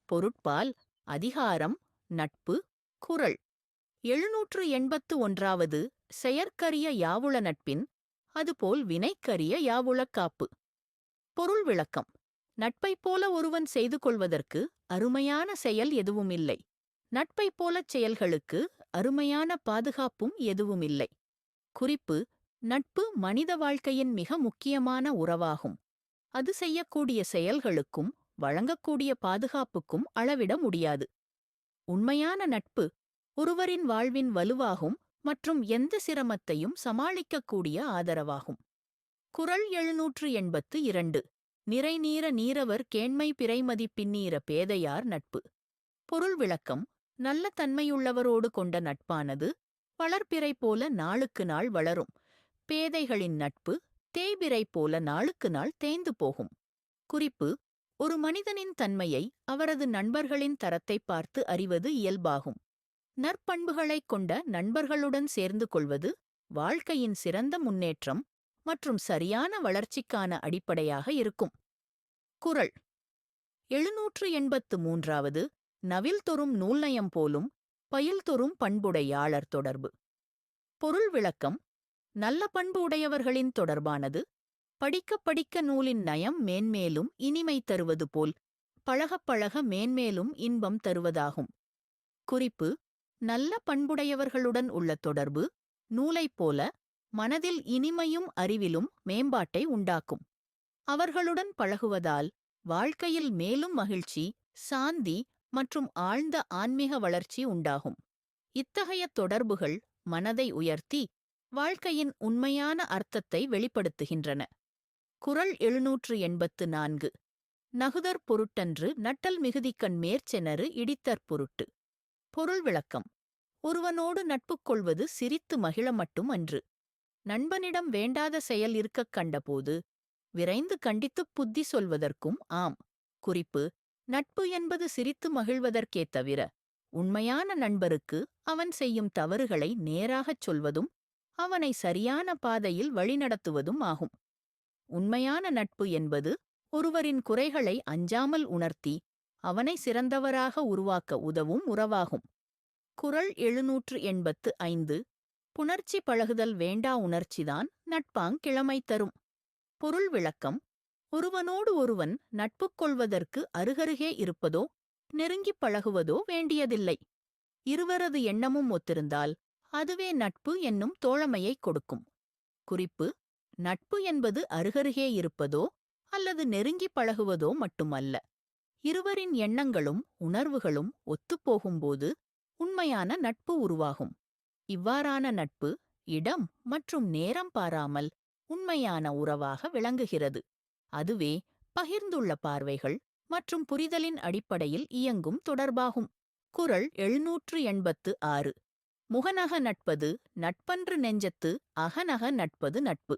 பொருட்பால், அதிகாரம், நட்பு, குறள் 781வது செயற்கரிய யாவுள நட்பின், அதுபோல் வினைக்கரிய யாவுளக் காப்பு. பொருள் விளக்கம். நட்பைப் போல ஒருவன் செய்து கொள்வதற்கு அருமையான செயல் எதுவுமில்லை. நட்பைப் போலச் செயல்களுக்கு அருமையான பாதுகாப்பும் எதுவுமில்லை. குறிப்பு: நட்பு மனித வாழ்க்கையின் மிக முக்கியமான உறவாகும். அது செய்யக்கூடிய செயல்களுக்கும் வழங்கக்கூடிய பாதுகாப்புக்கும் அளவிட முடியாது. உண்மையான நட்பு ஒருவரின் வாழ்வின் வலுவாகும் மற்றும் எந்த சிரமத்தையும் சமாளிக்கக்கூடிய ஆதரவாகும். குறள் 782. நிறைநீர நீரவர் கேண்மை பிறைமதி பின்னீர பேதையார் நட்பு. பொருள் விளக்கம். நல்ல தன்மையுள்ளவரோடு கொண்ட நட்பானது வளர்பிறை போல நாளுக்கு நாள் வளரும். பேதைகளின் நட்பு தேய்பிறை போல நாளுக்கு நாள் தேய்ந்து போகும். குறிப்பு: ஒரு மனிதனின் தன்மையை அவரது நண்பர்களின் தரத்தைப் பார்த்து அறிவது இயல்பாகும். நற்பண்புகளைக் கொண்ட நண்பர்களுடன் சேர்ந்து கொள்வது வாழ்க்கையின் சிறந்த முன்னேற்றம் மற்றும் சரியான வளர்ச்சிக்கான அடிப்படையாக இருக்கும். குறள் 783. நவில்-தொறும் நூல்நயம் போலும் பயில்-தொறும் பண்புடையாளர் தொடர்பு. பொருள் விளக்கம். நல்ல பண்பு உடையவர்களின் தொடர்பானது படிக்கப் படிக்க நூலின் நயம் மேன்மேலும் இனிமை தருவது போல் பழகப் பழக மேன்மேலும் இன்பம் தருவதாகும். குறிப்பு: நல்ல பண்புடையவர்களுடன் உள்ள தொடர்பு நூலைப் போல மனதில் இனிமையும் அறிவிலும் மேம்பாட்டை உண்டாக்கும். அவர்களுடன் பழகுவதால் வாழ்க்கையில் மேலும் மகிழ்ச்சி, சாந்தி மற்றும் ஆழ்ந்த ஆன்மீக வளர்ச்சி உண்டாகும். இத்தகைய தொடர்புகள் மனதை உயர்த்தி வாழ்க்கையின் உண்மையான அர்த்தத்தை வெளிப்படுத்துகின்றன. குறள் 784. நகுதற் பொருட்டன்று நட்டல் மிகுதிக்கண் மேற்செனறு இடித்தற் பொருட்டு. பொருள் விளக்கம். ஒருவனோடு நட்புக் கொள்வது சிரித்து மகிழ மட்டும் அன்று. நண்பனிடம் வேண்டாத செயல் இருக்கக் கண்டபோது விரைந்து கண்டித்துப் புத்தி சொல்வதற்கும் ஆம். குறிப்பு: நட்பு என்பது சிரித்து மகிழ்வதற்கே தவிர உண்மையான நண்பருக்கு அவன் செய்யும் தவறுகளை நேராகச் சொல்வதும் அவனை சரியான பாதையில் வழிநடத்துவதும் ஆகும். உண்மையான நட்பு என்பது ஒருவரின் குறைகளை அஞ்சாமல் உணர்த்தி அவனை சிறந்தவராக உருவாக்க உதவும் உறவாகும். குறள் 785. புணர்ச்சி பழகுதல் வேண்டா உணர்ச்சிதான் நட்பாங் கிழமை தரும். பொருள் விளக்கம். ஒருவனோடு ஒருவன் நட்புக் கொள்வதற்கு அருகருகே இருப்பதோ நெருங்கிப் பழகுவதோ வேண்டியதில்லை. இருவரது எண்ணமும் ஒத்திருந்தால் அதுவே நட்பு என்னும் தோழமையைக் கொடுக்கும். குறிப்பு: நட்பு என்பது அருகருகே இருப்பதோ அல்லது நெருங்கிப் பழகுவதோ மட்டுமல்ல. இருவரின் எண்ணங்களும் உணர்வுகளும் ஒத்துப்போகும்போது உண்மையான நட்பு உருவாகும். இவ்வாறான நட்பு இடம் மற்றும் நேரம் பாராமல் உண்மையான உறவாக விளங்குகிறது. அதுவே பகிர்ந்துள்ள பார்வைகள் மற்றும் புரிதலின் அடிப்படையில் இயங்கும் தொடர்பாகும். குறள் 786. முகநக நட்பது நட்பன்று நெஞ்சத்து அகநக நட்பது நட்பு.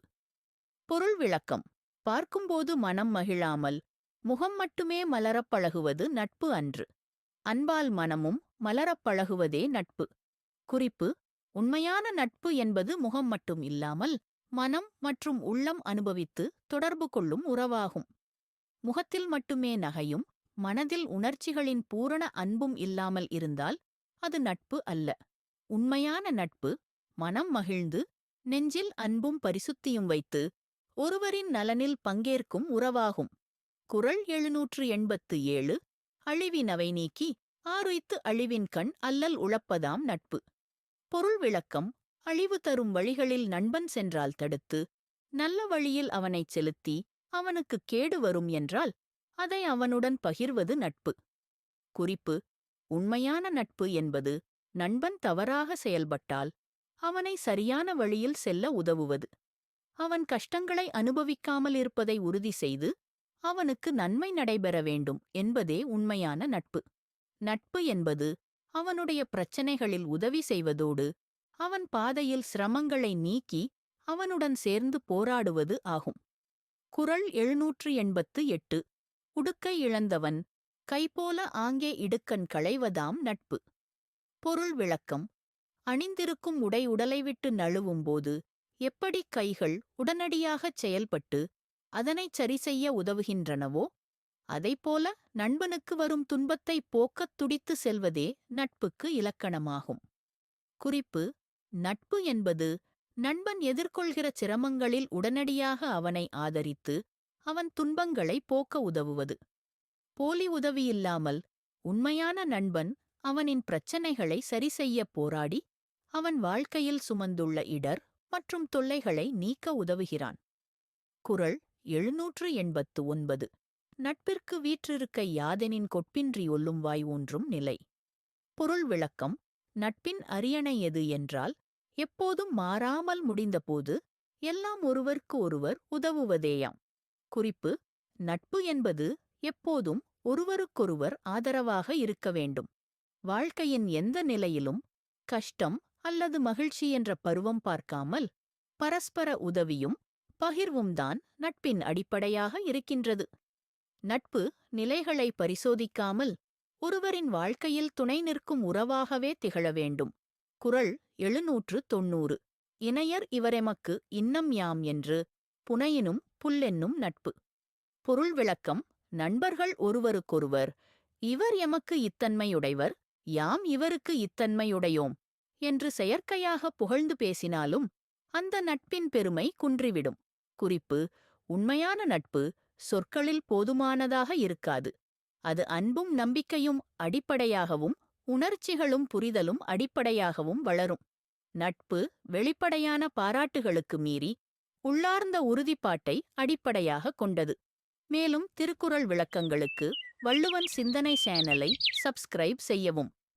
பொருள் விளக்கம். பார்க்கும்போது மனம் மகிழாமல் முகம் மட்டுமே மலரப் பழகுவது நட்பு அன்று. அன்பால் மனமும் மலரப் பழகுவதே நட்பு. குறிப்பு: உண்மையான நட்பு என்பது முகம் மட்டும் இல்லாமல் மனம் மற்றும் உள்ளம் அனுபவித்து தொடர்பு கொள்ளும் உறவாகும். முகத்தில் மட்டுமே நகையும் மனதில் உணர்ச்சிகளின் பூரண அன்பும் இல்லாமல் இருந்தால் அது நட்பு அல்ல. உண்மையான நட்பு மனம் மகிழ்ந்து நெஞ்சில் அன்பும் பரிசுத்தியும் வைத்து ஒருவரின் நலனில் பங்கேற்கும் உறவாகும். குறள் 787. அழிவினவை நீக்கி ஆருய்த்து அழிவின்கண் அல்லல் உழப்பதாம் நட்பு. பொருள் விளக்கம். அழிவு தரும் வழிகளில் நண்பன் சென்றால் தடுத்து நல்ல வழியில் அவனைச் செலுத்தி அவனுக்குக் கேடு வரும் என்றால் அதை அவனுடன் பகிர்வது நட்பு. குறிப்பு: உண்மையான நட்பு என்பது நண்பன் தவறாக செயல்பட்டால் அவனை சரியான வழியில் செல்ல உதவுவது. அவன் கஷ்டங்களை அனுபவிக்காமல் இருப்பதை உறுதி செய்து அவனுக்கு நன்மை நடைபெற வேண்டும் என்பதே உண்மையான நட்பு. நட்பு என்பது அவனுடைய பிரச்சனைகளில் உதவி செய்வதோடு அவன் பாதையில் சிரமங்களை நீக்கி அவனுடன் சேர்ந்து போராடுவது ஆகும். குறள் 788. உடுக்கை இழந்தவன் கைபோல ஆங்கே இடுக்கண் களைவதாம் நட்பு. பொருள் விளக்கம். அணிந்திருக்கும் உடை உடலை விட்டு நழுவும்போது எப்படி கைகள் உடனடியாகச் செயல்பட்டு அதனைச் சரிசெய்ய உதவுகின்றனவோ அதைப்போல நண்பனுக்கு வரும் துன்பத்தை போக்கத் துடித்து செல்வதே நட்புக்கு இலக்கணமாகும். குறிப்பு: நட்பு என்பது நண்பன் எதிர்கொள்கிற சிரமங்களில் உடனடியாக அவனை ஆதரித்து அவன் துன்பங்களை போக்க உதவுவது. போலி உதவியில்லாமல் உண்மையான நண்பன் அவனின் பிரச்சனைகளை சரிசெய்ய போராடி அவன் வாழ்க்கையில் சுமந்துள்ள இடர் மற்றும் தொல்லைகளை நீக்க உதவுகிறான். குறள் 789. நட்பிற்கு வீற்றிருக்க யாதெனின் கொட்பின்றி ஒல்லும் வாய் ஊன்றும் நிலை. பொருள் விளக்கம்: நட்பின் அரியணை எது என்றால், எப்போதும் மாறாமல் முடிந்தபோது எல்லாம் ஒருவருக்கு ஒருவர் உதவுவதேயாம். குறிப்பு: நட்பு என்பது எப்போதும் ஒருவருக்கொருவர் ஆதரவாக இருக்க வேண்டும். வாழ்க்கையின் எந்த நிலையிலும் கஷ்டம் அல்லது மகிழ்ச்சி என்ற பருவம் பார்க்காமல் பரஸ்பர உதவியும் பகிர்வும்தான் நட்பின் அடிப்படையாக இருக்கின்றது. நட்பு நிலைகளை பரிசோதிக்காமல் ஒருவரின் வாழ்க்கையில் துணை நிற்கும் உறவாகவே திகழ வேண்டும். குறள் 790. இணையர் இவரெமக்கு இன்னம் யாம் என்று புனையினும் புல்லென்னும் நட்பு. பொருள் விளக்கம்: நண்பர்கள் ஒருவருக்கொருவர் இவர் எமக்கு இத்தன்மையுடைவர், யாம் இவருக்கு இத்தன்மையுடையோம் என்று செயற்கையாக புகழ்ந்து பேசினாலும் அந்த நட்பின் பெருமை குன்றிவிடும். குறிப்பு: உண்மையான நட்பு சொற்களில் போதுமானதாக இருக்காது. அது அன்பும் நம்பிக்கையும் அடிப்படையாகவும் உணர்ச்சிகளும் புரிதலும் அடிப்படையாகவும் வளரும். நட்பு வெளிப்படையான பாராட்டுகளுக்கு மீறி உள்ளார்ந்த உறுதிப்பாட்டை அடிப்படையாக கொண்டது. மேலும் திருக்குறள் விளக்கங்களுக்கு வள்ளுவன் சிந்தனை சேனலை சப்ஸ்கிரைப் செய்யவும்.